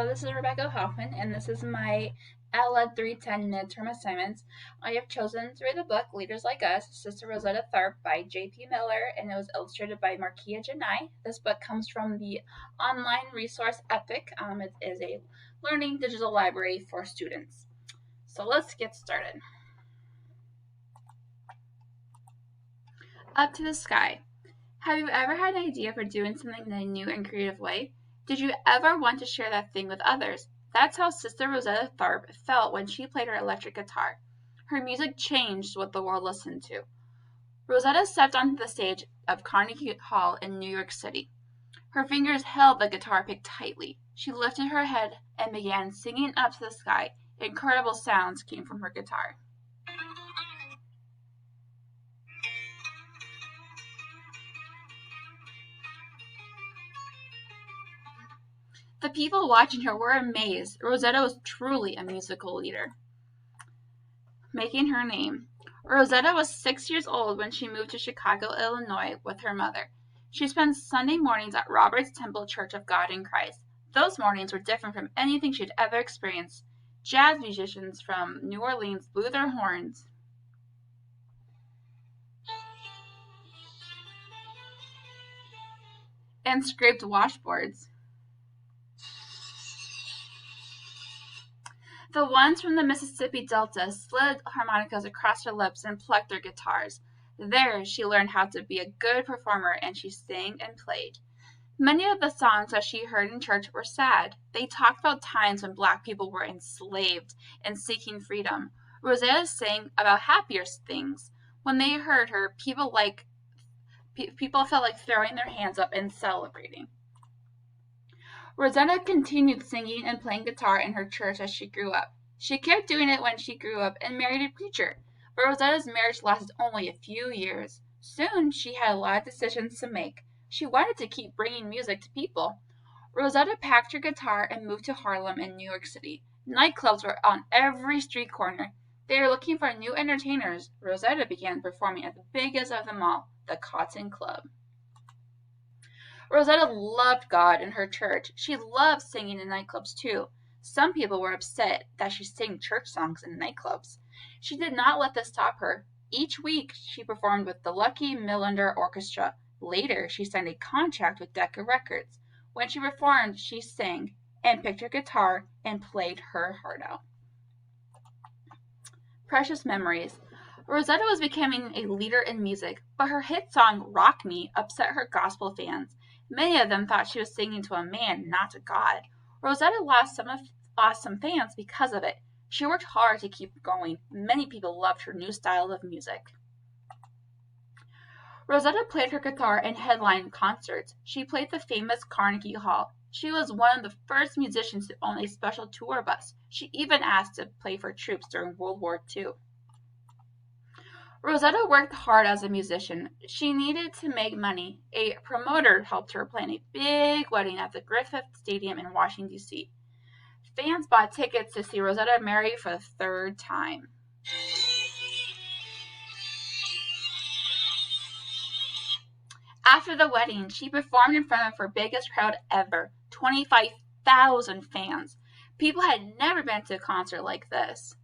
Hello, this is Rebecca Hoffman, and this is my Aloud 310 midterm assignments. I have chosen to read the book Leaders Like Us, Sister Rosetta Tharpe by J.P. Miller, and it was illustrated by Markia Janai. This book comes from the online resource Epic. It is a learning digital library for students. So let's get started. Up to the sky. Have you ever had an idea for doing something in a new and creative way? Did you ever want to share that thing with others? That's how Sister Rosetta Tharpe felt when she played her electric guitar. Her music changed what the world listened to. Rosetta stepped onto the stage of Carnegie Hall in New York City. Her fingers held the guitar pick tightly. She lifted her head and began singing up to the sky. Incredible sounds came from her guitar. The people watching her were amazed. Rosetta was truly a musical leader. Making her name. Rosetta was 6 years old when she moved to Chicago, Illinois with her mother. She spent Sunday mornings at Robert's Temple Church of God in Christ. Those mornings were different from anything she'd ever experienced. Jazz musicians from New Orleans blew their horns and scraped washboards. The ones from the Mississippi Delta slid harmonicas across her lips and plucked their guitars. There she learned how to be a good performer, and she sang and played. Many of the songs that she heard in church were sad. They talked about times when Black people were enslaved and seeking freedom. Rosetta sang about happier things. When they heard her, people felt like throwing their hands up and celebrating. Rosetta continued singing and playing guitar in her church as she grew up. She kept doing it when she grew up and married a preacher, but Rosetta's marriage lasted only a few years. Soon, she had a lot of decisions to make. She wanted to keep bringing music to people. Rosetta packed her guitar and moved to Harlem in New York City. Nightclubs were on every street corner. They were looking for new entertainers. Rosetta began performing at the biggest of them all, the Cotton Club. Rosetta loved God and her church. She loved singing in nightclubs too. Some people were upset that she sang church songs in nightclubs. She did not let this stop her. Each week she performed with the Lucky Millinder Orchestra. Later she signed a contract with Decca Records. When she performed, she sang and picked her guitar and played her heart out. Precious memories. Rosetta was becoming a leader in music, but her hit song Rock Me upset her gospel fans. Many of them thought she was singing to a man, not to God. Rosetta lost some fans because of it. She worked hard to keep going. Many people loved her new style of music. Rosetta played her guitar and headlined concerts. She played the famous Carnegie Hall. She was one of the first musicians to own a special tour bus. She even asked to play for troops during World War II. Rosetta worked hard as a musician. She needed to make money. A promoter helped her plan a big wedding at the Griffith Stadium in Washington, D.C. Fans bought tickets to see Rosetta marry for the third time. After the wedding, she performed in front of her biggest crowd ever, 25,000 fans. People had never been to a concert like this.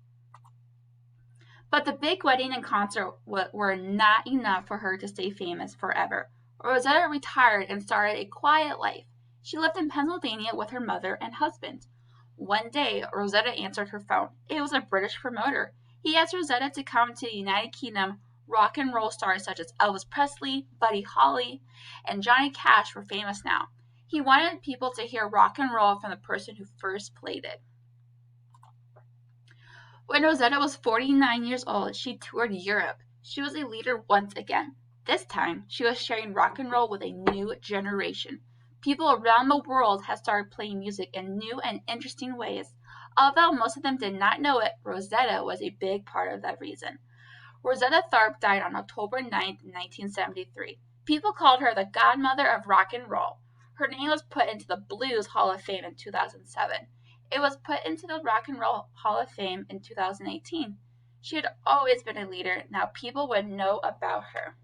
But the big wedding and concert were not enough for her to stay famous forever. Rosetta retired and started a quiet life. She lived in Pennsylvania with her mother and husband. One day, Rosetta answered her phone. It was a British promoter. He asked Rosetta to come to the United Kingdom. Rock and roll stars such as Elvis Presley, Buddy Holly, and Johnny Cash were famous now. He wanted people to hear rock and roll from the person who first played it. When Rosetta was 49 years old, she toured Europe. She was a leader once again. This time, she was sharing rock and roll with a new generation. People around the world had started playing music in new and interesting ways. Although most of them did not know it, Rosetta was a big part of that reason. Rosetta Tharpe died on October 9, 1973. People called her the godmother of rock and roll. Her name was put into the Blues Hall of Fame in 2007. It was put into the Rock and Roll Hall of Fame in 2018. She had always been a leader. Now people would know about her.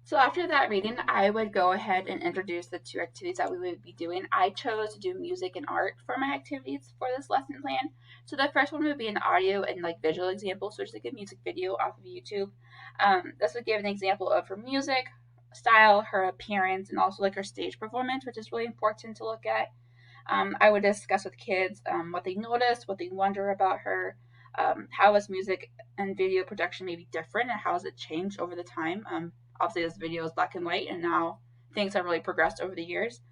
So after that reading, I would go ahead and introduce the two activities that we would be doing. I chose to do music and art for my activities for this lesson plan. So the first one would be an audio and like visual example, so it's like a music video off of YouTube. This would give an example of her music style, her appearance, and also like her stage performance, which is really important to look at. I would discuss with kids what they notice, what they wonder about her, how is music and video production maybe different, and how has it changed over the time. Obviously, this video is black and white, and now things have really progressed over the years.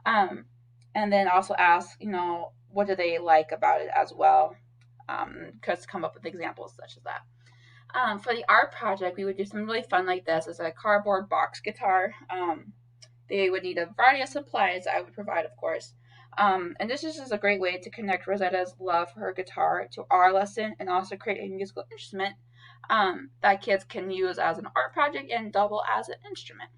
Um, and then also ask, what do they like about it as well, because come up with examples such as that. For the art project, we would do something really fun like this. It's a cardboard box guitar. They would need a variety of supplies I would provide, of course. And this is just a great way to connect Rosetta's love for her guitar to our lesson and also create a musical instrument that kids can use as an art project and double as an instrument.